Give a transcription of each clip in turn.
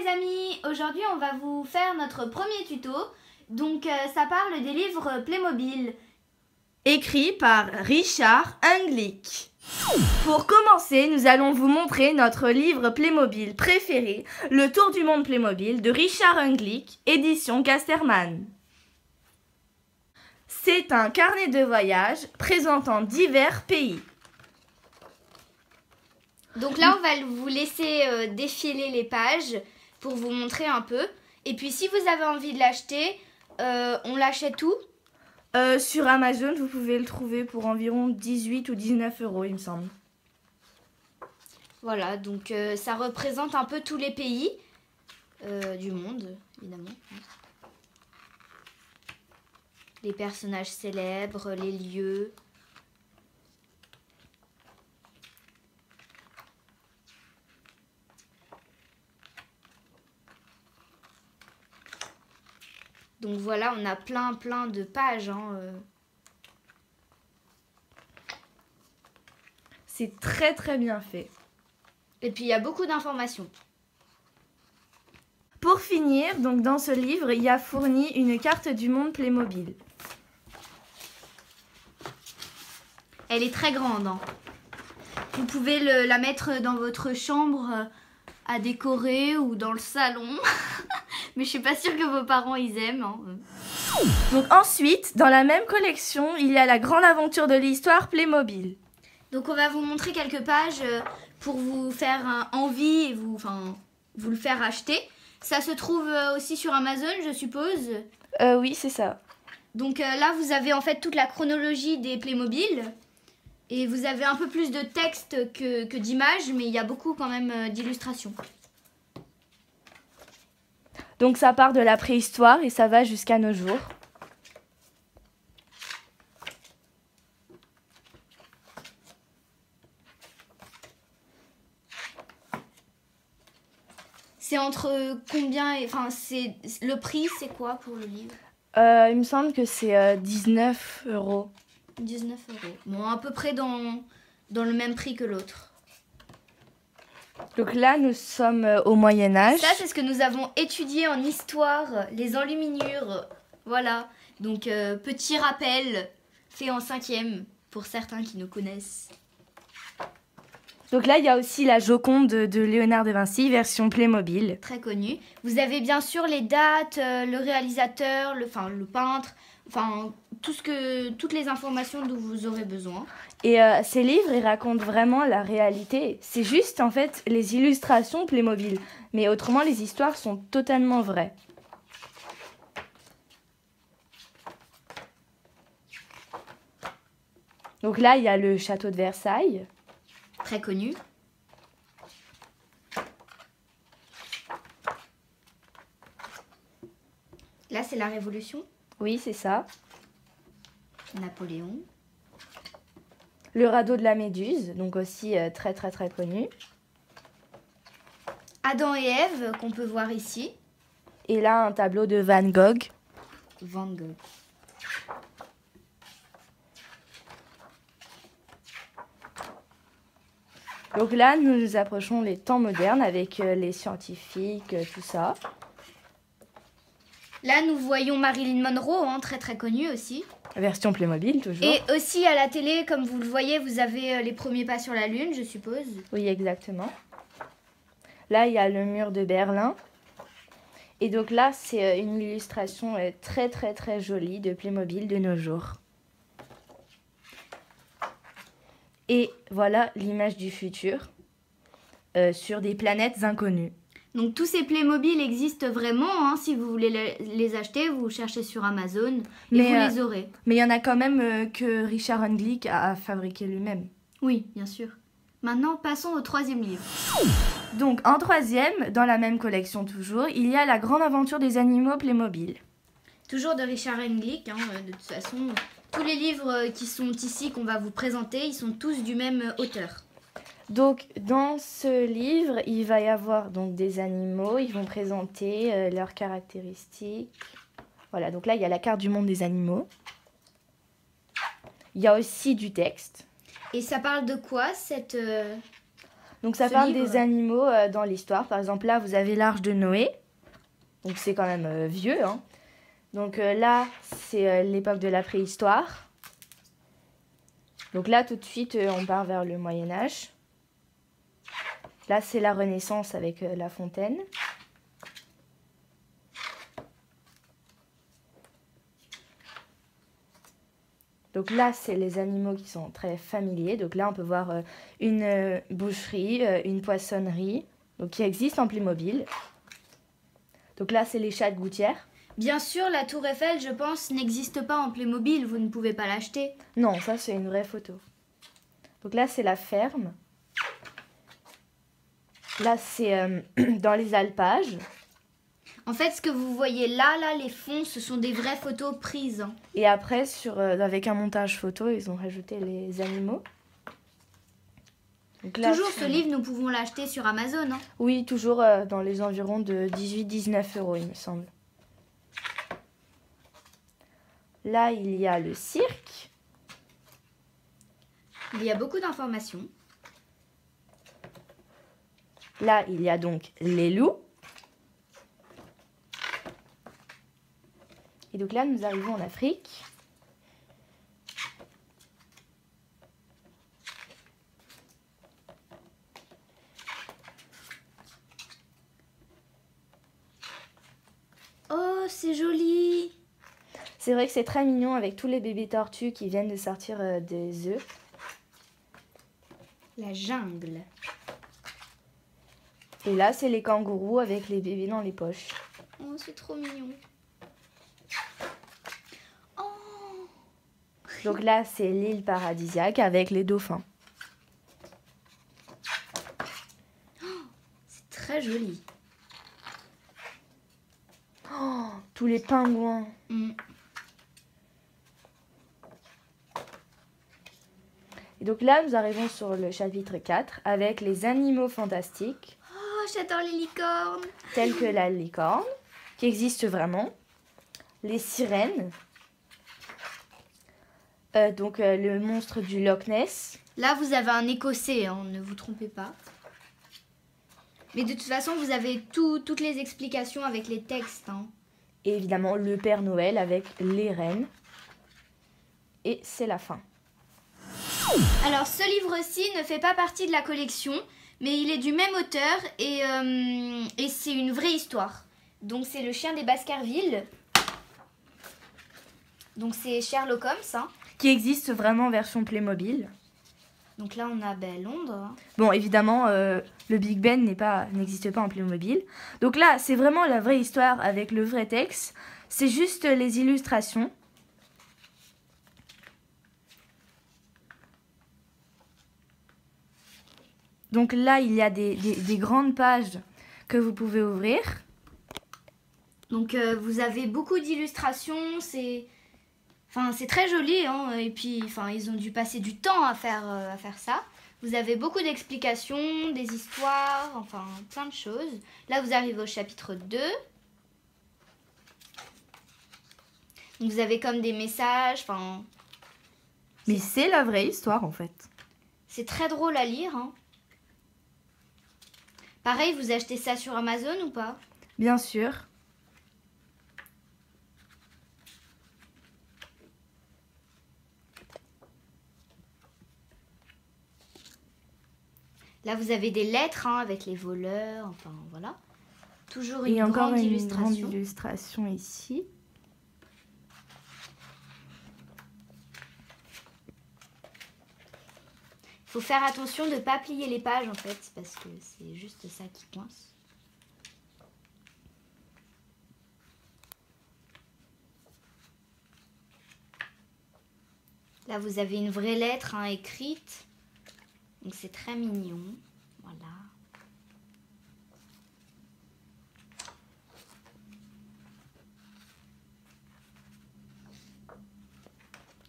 les amis, aujourd'hui on va vous faire notre premier tuto. Donc ça parle des livres Playmobil. Écrit par Richard Englick. Pour commencer, nous allons vous montrer notre livre Playmobil préféré, Le Tour du Monde Playmobil de Richard Englick, édition Casterman. C'est un carnet de voyage présentant divers pays. Donc là on va vous laisser défiler les pages pour vous montrer un peu. Et puis si vous avez envie de l'acheter, on l'achète où ? Sur Amazon, vous pouvez le trouver pour environ 18 ou 19 €, il me semble. Voilà, donc ça représente un peu tous les pays du monde, évidemment. Les personnages célèbres, les lieux. Donc voilà, on a plein de pages. C'est très bien fait. Et puis il y a beaucoup d'informations. Pour finir, donc dans ce livre, il y a fourni une carte du monde Playmobil. Elle est très grande. Vous pouvez la mettre dans votre chambre à décorer ou dans le salon. Mais je suis pas sûre que vos parents ils aiment. Donc ensuite, dans la même collection, il y a la grande aventure de l'histoire Playmobil. Donc on va vous montrer quelques pages pour vous faire envie et vous le faire acheter. Ça se trouve aussi sur Amazon, je suppose. Oui, c'est ça. Donc là, vous avez en fait toute la chronologie des Playmobil. Et vous avez un peu plus de texte que d'images, mais il y a beaucoup quand même d'illustrations. Donc ça part de la préhistoire et ça va jusqu'à nos jours. C'est entre combien c'est le prix, c'est quoi pour le livre? Il me semble que c'est 19 €. 19 €. Bon, à peu près dans le même prix que l'autre. Donc là, nous sommes au Moyen-Âge. Ça, c'est ce que nous avons étudié en histoire, les enluminures. Voilà. Donc, petit rappel fait en 5e pour certains qui nous connaissent. Donc là, il y a aussi la Joconde de Léonard de Vinci, version Playmobil. Très connue. Vous avez bien sûr les dates, le réalisateur, le peintre, toutes les informations dont vous aurez besoin. Et ces livres, ils racontent vraiment la réalité. C'est juste, en fait, les illustrations Playmobil. Mais autrement, les histoires sont totalement vraies. Donc là, il y a le château de Versailles. Très connu. Là, c'est la Révolution. Oui, c'est ça. Napoléon. Le radeau de la Méduse, donc aussi très connu. Adam et Ève, qu'on peut voir ici. Et là, un tableau de Van Gogh. Van Gogh. Donc là, nous nous approchons les temps modernes avec les scientifiques, tout ça. Là, nous voyons Marilyn Monroe, très connue aussi. Version Playmobil, toujours. Et aussi à la télé, comme vous le voyez, vous avez les premiers pas sur la Lune, je suppose. Oui, exactement. Là, il y a le mur de Berlin. Et donc là, c'est une illustration très jolie de Playmobil de nos jours. Et voilà l'image du futur sur des planètes inconnues. Donc tous ces Playmobil existent vraiment. Si vous voulez les acheter, vous cherchez sur Amazon et vous les aurez. Mais il y en a quand même que Richard Englick a fabriqué lui-même. Oui, bien sûr. Maintenant, passons au 3e livre. Donc en 3e, dans la même collection toujours, il y a La grande aventure des animaux Playmobil. Toujours de Richard Englick, de toute façon. Tous les livres qui sont ici, qu'on va vous présenter, ils sont tous du même auteur. Donc, dans ce livre, il va y avoir donc des animaux. Ils vont présenter leurs caractéristiques. Voilà, donc là, il y a la carte du monde des animaux. Il y a aussi du texte. Et ça parle de quoi, cette... Donc ça Ce parle livre. des animaux dans l'histoire. Par exemple, là, vous avez l'Arche de Noé. Donc c'est quand même vieux, hein. Donc là, c'est l'époque de la préhistoire. Donc là, tout de suite, on part vers le Moyen-Âge. Là, c'est la Renaissance avec La Fontaine. Donc là, c'est les animaux qui sont très familiers. Donc là, on peut voir une boucherie, une poissonnerie, donc qui existe en Playmobil. Donc là, c'est les chats de gouttière. Bien sûr, la tour Eiffel, je pense, n'existe pas en Playmobil. Vous ne pouvez pas l'acheter. Non, ça, c'est une vraie photo. Donc là, c'est la ferme. Là, c'est dans les alpages. En fait, ce que vous voyez là, les fonds, ce sont des vraies photos prises, hein. Et après, avec un montage photo, ils ont rajouté les animaux. Donc là, Toujours ce livre, nous pouvons l'acheter sur Amazon, hein. Oui, toujours dans les environs de 18-19 €, il me semble. Là, il y a le cirque. Il y a beaucoup d'informations. Là, il y a donc les loups. Et donc là, nous arrivons en Afrique. Oh, c'est joli. C'est vrai que c'est très mignon avec tous les bébés tortues qui viennent de sortir des œufs. La jungle. Et là, c'est les kangourous avec les bébés dans les poches. Oh, c'est trop mignon. Oh, Donc là, c'est l'île paradisiaque avec les dauphins. c'est très joli. Oh, tous les pingouins. Mm. Et donc là, nous arrivons sur le chapitre 4 avec les animaux fantastiques, Oh, j'adore les licornes. tels que la licorne, qui existe vraiment, les sirènes, donc le monstre du Loch Ness, Là, vous avez un écossais, hein, ne vous trompez pas. Mais de toute façon, vous avez toutes les explications avec les textes, hein. et évidemment le Père Noël avec les reines. Et c'est la fin. Alors, ce livre-ci ne fait pas partie de la collection, mais il est du même auteur et c'est une vraie histoire. Donc, c'est Le Chien des Baskerville. Donc, c'est Sherlock Holmes, hein. Qui existe vraiment en version Playmobil. Donc là, on a Londres, hein. Bon, évidemment, le Big Ben n'existe pas en Playmobil. Donc là, c'est vraiment la vraie histoire avec le vrai texte. C'est juste les illustrations. Donc là, il y a des grandes pages que vous pouvez ouvrir. Donc, vous avez beaucoup d'illustrations, c'est très joli, hein. Et puis, ils ont dû passer du temps à faire ça. Vous avez beaucoup d'explications, des histoires, plein de choses. Là, vous arrivez au chapitre 2. Donc, vous avez comme des messages, Mais c'est la vraie histoire, en fait. c'est très drôle à lire, hein. Pareil, vous achetez ça sur Amazon ou pas? Bien sûr. Là, vous avez des lettres, hein, avec les voleurs, voilà. Toujours Et une encore grande une illustration. grande illustration ici. Faut faire attention de ne pas plier les pages en fait, parce que c'est juste ça qui coince. Là, vous avez une vraie lettre, hein, écrite. Donc c'est très mignon. Voilà.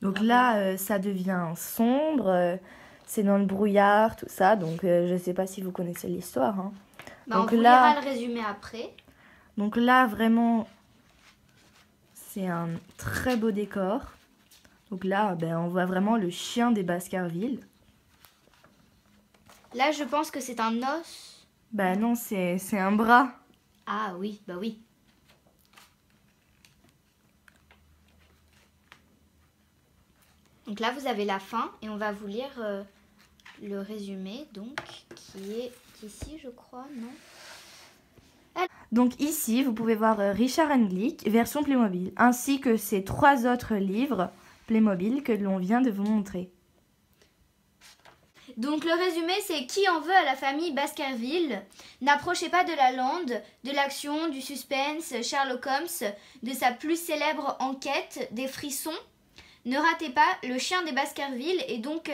Donc là, ça devient sombre. C'est dans le brouillard, tout ça. Donc je ne sais pas si vous connaissez l'histoire, hein. Bah, Donc on vous là- lira le résumé après. Donc là, vraiment, c'est un très beau décor. Donc là, on voit vraiment le chien des Baskerville. Là, je pense que c'est un os. Bah non, c'est un bras. Ah oui, bah oui. Donc là, vous avez la fin et on va vous lire le résumé, donc, qui est ici, je crois, non? Donc ici, vous pouvez voir Richard Glick, version Playmobil, ainsi que ces 3 autres livres Playmobil que l'on vient de vous montrer. Donc le résumé, c'est qui en veut à la famille Baskerville. N'approchez pas de la lande, de l'action, du suspense, Sherlock Holmes, de sa plus célèbre enquête, des frissons. Ne ratez pas Le chien des Baskerville, et donc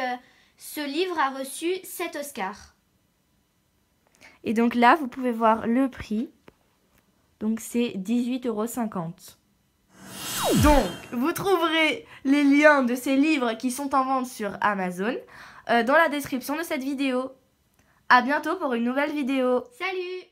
ce livre a reçu 7 Oscars. Et donc là, vous pouvez voir le prix. Donc c'est 18,50 €. Donc, vous trouverez les liens de ces livres qui sont en vente sur Amazon dans la description de cette vidéo. À bientôt pour une nouvelle vidéo. Salut!